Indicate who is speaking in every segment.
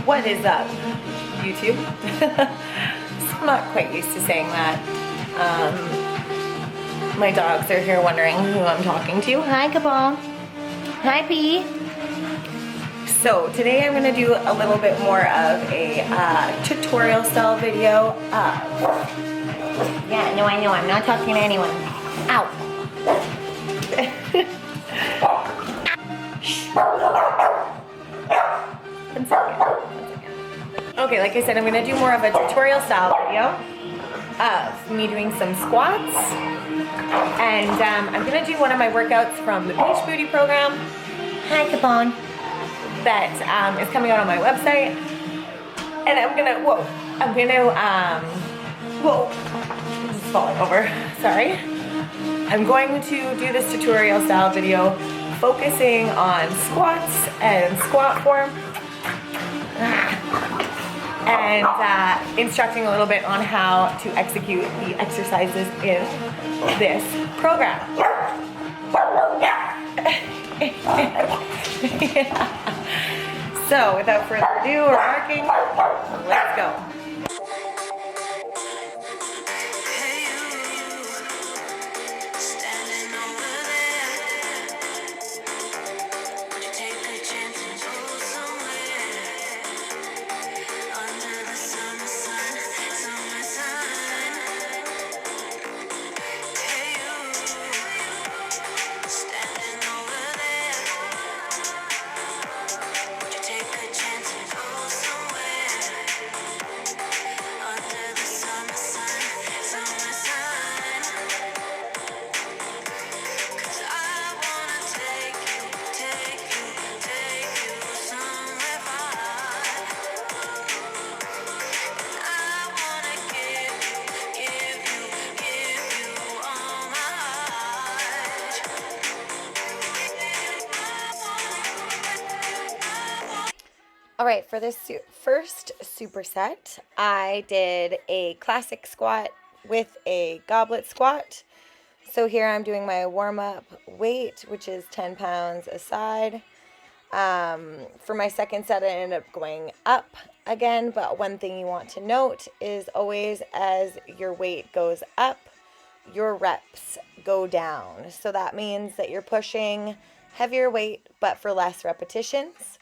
Speaker 1: What is up, YouTube? So I'm not quite used to saying that. My dogs are here wondering who I'm talking to. Hi, Kabong. Hi, P. So today I'm going to do a little bit more of a tutorial style video. Yeah, no, I know. I'm not talking to anyone. Ow. One second. Okay, like I said, I'm going to do more of a tutorial style video of me doing some squats. And I'm going to do one of my workouts from the Beach Booty program. Hi, Capone. That is coming out on my website. And I'm going to, whoa, just falling over, sorry. I'm going to do this tutorial style video focusing on squats and squat form. And instructing a little bit on how to execute the exercises in this program. So without further ado or barking, let's go. Alright, for this first superset, I did a classic squat with a goblet squat. So here I'm doing my warm-up weight, which is 10 pounds a side. For my second set, I ended up going up again, but one thing you want to note is always as your weight goes up, your reps go down. So that means that you're pushing heavier weight, but for less repetitions.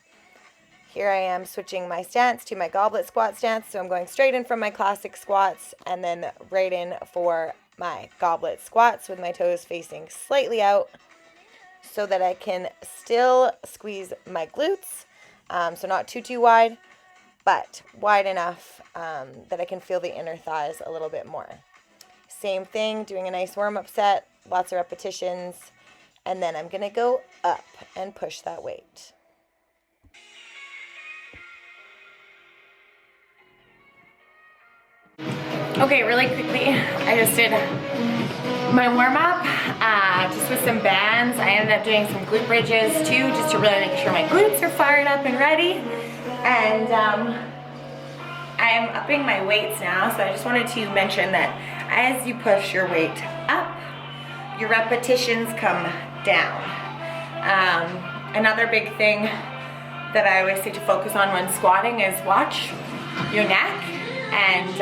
Speaker 1: Here I am switching my stance to my goblet squat stance. So I'm going straight in from my classic squats and then right in for my goblet squats with my toes facing slightly out so that I can still squeeze my glutes. So not too wide, but wide enough that I can feel the inner thighs a little bit more. Same thing, doing a nice warm-up set, lots of repetitions, and then I'm going to go up and push that weight. Okay, really quickly, I just did my warm-up, just with some bands. I ended up doing some glute bridges too, just to really make sure my glutes are fired up and ready. And I am upping my weights now, so I just wanted to mention that as you push your weight up, your repetitions come down. Another big thing that I always say to focus on when squatting is watch your neck and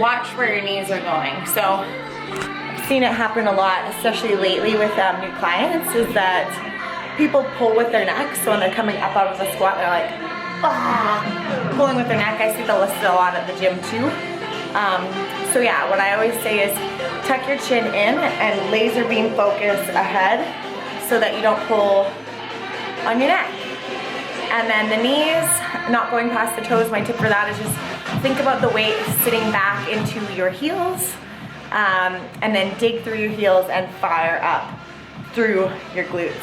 Speaker 1: watch where your knees are going. So I've seen it happen a lot, especially lately with new clients, is that people pull with their neck. So when they're coming up out of the squat, they're like, pulling with their neck. I see that listed a lot at the gym too. So yeah, what I always say is tuck your chin in and laser beam focus ahead so that you don't pull on your neck. And then the knees, not going past the toes. My tip for that is just think about the weight sitting back into your heels, and then dig through your heels and fire up through your glutes.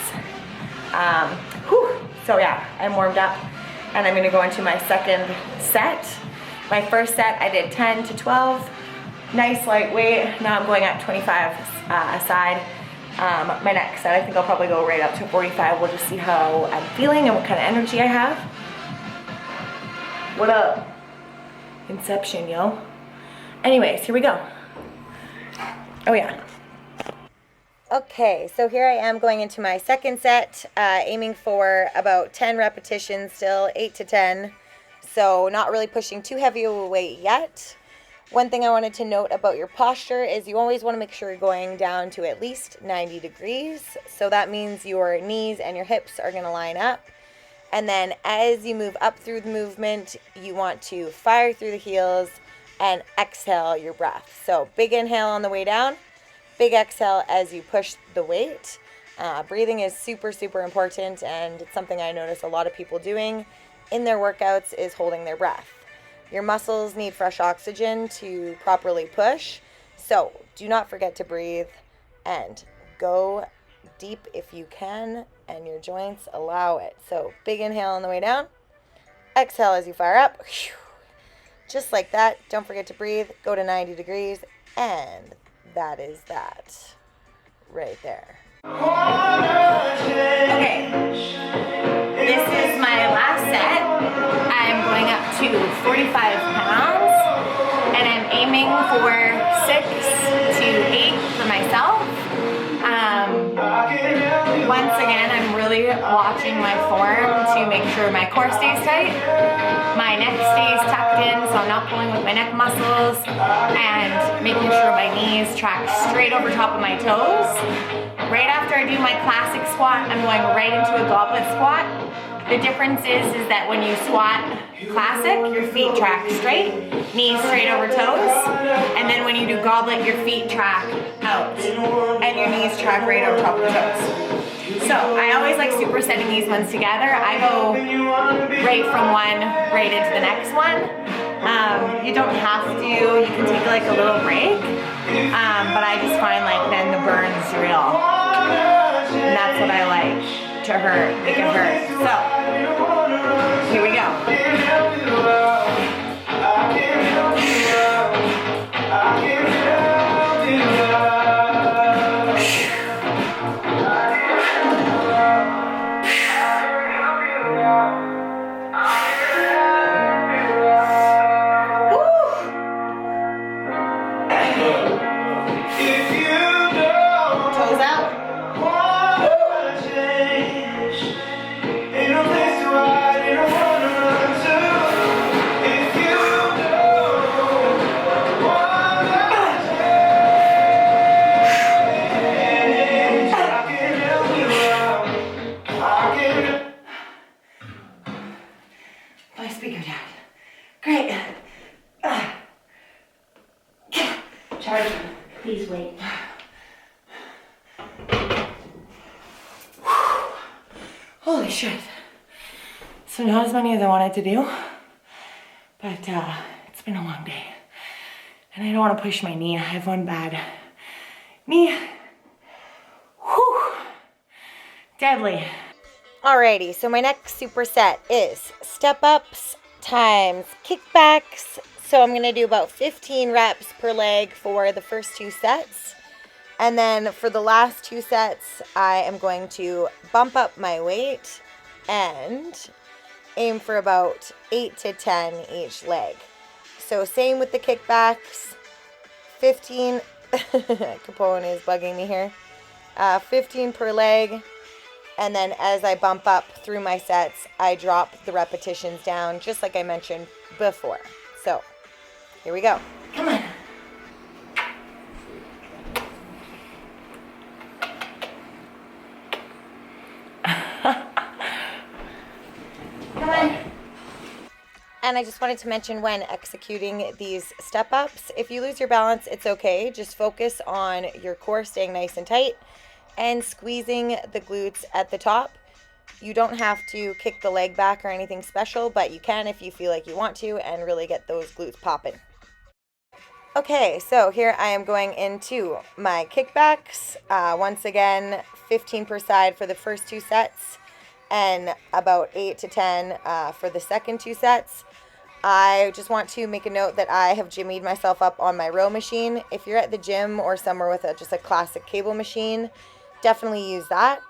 Speaker 1: So yeah, I'm warmed up and I'm gonna go into my second set. My first set, I did 10 to 12, nice light weight. Now I'm going up 25 a side. My next set, I think I'll probably go right up to 45. We'll just see how I'm feeling and what kind of energy I have. What up? Inception, yo. Anyways, here we go. Oh yeah. Okay, so here I am going into my second set, aiming for about 10 repetitions still, 8 to 10. So not really pushing too heavy of a weight yet. One thing I wanted to note about your posture is you always want to make sure you're going down to at least 90 degrees. So that means your knees and your hips are going to line up. And then as you move up through the movement, you want to fire through the heels and exhale your breath. So big inhale on the way down, big exhale as you push the weight. Breathing is super, super important, and it's something I notice a lot of people doing in their workouts is holding their breath. Your muscles need fresh oxygen to properly push, so do not forget to breathe and go deep if you can and your joints allow it. So big inhale on the way down, exhale as you fire up. Just like that. Don't forget to breathe, go to 90 degrees, and that is that right there. Okay, this is my last set. I'm going up to 45 pounds, and I'm aiming for 6 to 8 for myself. Once again, I'm really watching my form to make sure my core stays tight, my neck stays tucked in so I'm not pulling with my neck muscles, and making sure my knees track straight over top of my toes. Right after I do my classic squat, I'm going right into a goblet squat. The difference is that when you squat classic, your feet track straight, knees straight over toes, and then when you do goblet, your feet track out, and your knees track right over top of the toes. So I always like supersetting these ones together. I go right from one right into the next one. You don't have to, you can take like a little break, but I just find like then the burn's real. And that's what I like to hurt, make it hurt. So, here we go. Toes out. My speaker died. Great.
Speaker 2: Charge, please wait.
Speaker 1: Holy shit. So not as many as I wanted to do, but it's been a long day. And I don't want to push my knee. I have one bad knee. Whew. Deadly. Alrighty, so my next superset is step ups times kickbacks. So I'm gonna do about 15 reps per leg for the first 2 sets. And then for the last 2 sets, I am going to bump up my weight and aim for about 8 to 10 each leg. So same with the kickbacks, 15, Capone is bugging me here, 15 per leg. And then as I bump up through my sets, I drop the repetitions down, just like I mentioned before. So, here we go. Come on. Come on. And I just wanted to mention when executing these step-ups, if you lose your balance, it's okay. Just focus on your core staying nice and tight and squeezing the glutes at the top. You don't have to kick the leg back or anything special, but you can if you feel like you want to and really get those glutes popping. Okay, so here I am going into my kickbacks. Once again, 15 per side for the first 2 sets and about 8 to 10 for the second 2 sets. I just want to make a note that I have jimmied myself up on my row machine. If you're at the gym or somewhere with just a classic cable machine, definitely use that.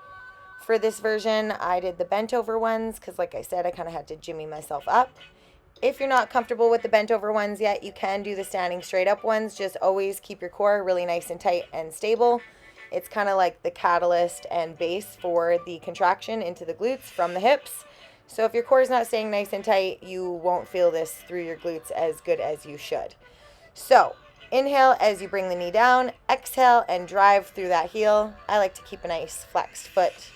Speaker 1: For this version, I did the bent over ones because, like I said, I kind of had to jimmy myself up. If you're not comfortable with the bent over ones yet, you can do the standing straight up ones. Just always keep your core really nice and tight and stable. It's kind of like the catalyst and base for the contraction into the glutes from the hips. So if your core is not staying nice and tight, you won't feel this through your glutes as good as you should. So inhale as you bring the knee down, exhale and drive through that heel. I like to keep a nice flexed foot.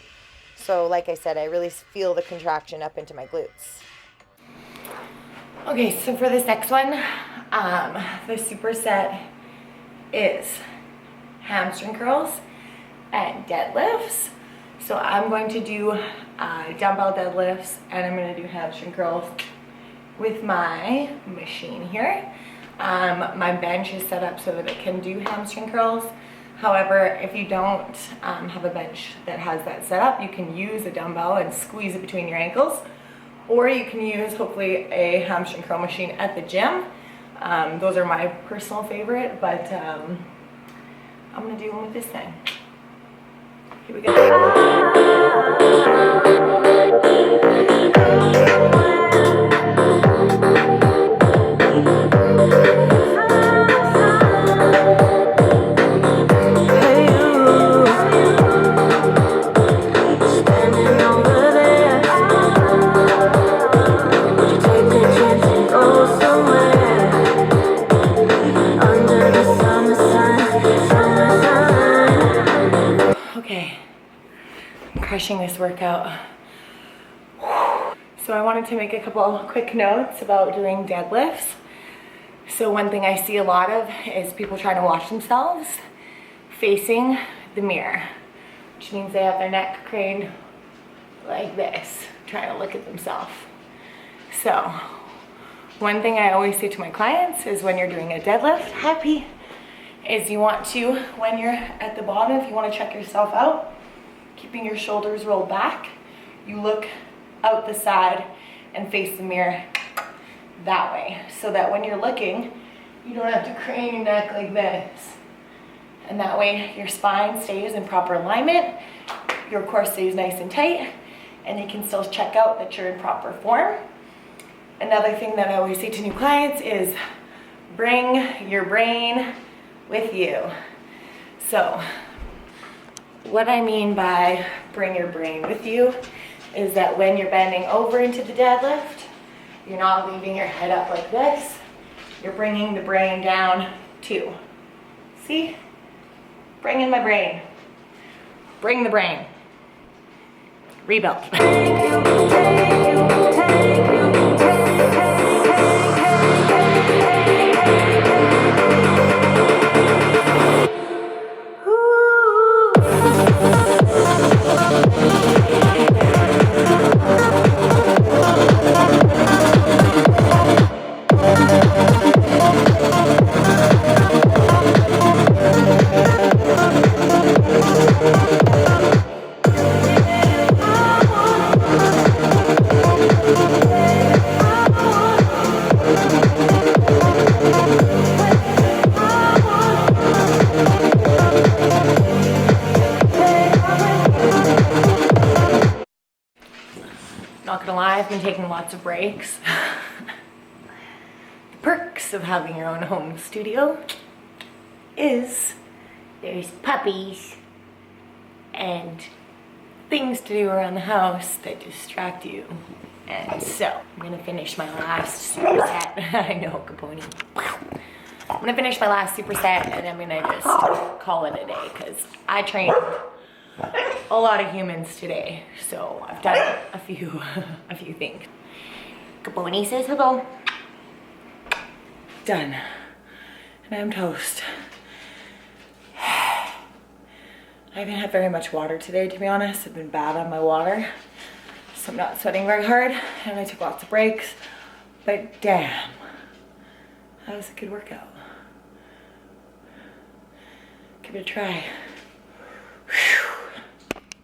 Speaker 1: So like I said, I really feel the contraction up into my glutes. Okay, so for this next one, the superset is hamstring curls and deadlifts. So I'm going to do dumbbell deadlifts and I'm going to do hamstring curls with my machine here. My bench is set up so that it can do hamstring curls. However, if you don't have a bench that has that set up, you can use a dumbbell and squeeze it between your ankles, or you can use hopefully a hamstring curl machine at the gym. Those are my personal favorite, but I'm gonna do one with this thing. Here we go. Okay, I'm crushing this workout. So I wanted to make a couple quick notes about doing deadlifts. So one thing I see a lot of is people trying to watch themselves facing the mirror, which means they have their neck craned like this, trying to look at themselves. So one thing I always say to my clients is when you're doing a deadlift, happy, is you want to, when you're at the bottom, if you want to check yourself out, keeping your shoulders rolled back, you look out the side and face the mirror that way, so that when you're looking, you don't have to crane your neck like this. And that way your spine stays in proper alignment, your core stays nice and tight, and you can still check out that you're in proper form. Another thing that I always say to new clients is bring your brain with you. So what I mean by bring your brain with you is that when you're bending over into the deadlift, you're not leaving your head up like this. You're bringing the brain down too. See? Bring in my brain. Bring the brain. Rebuild. Not gonna lie, I've been taking lots of breaks. The perks of having your own home studio is there's puppies and things to do around the house that distract you. And so I'm gonna finish my last superset. I know, Capone. I'm gonna finish my last superset and I'm gonna just call it a day because I trained a lot of humans today, so I've done a few things. Capone says hello. Done. And I'm toast. I haven't had very much water today, to be honest. I've been bad on my water, so I'm not sweating very hard, and I took lots of breaks, but damn, that was a good workout. Give it a try.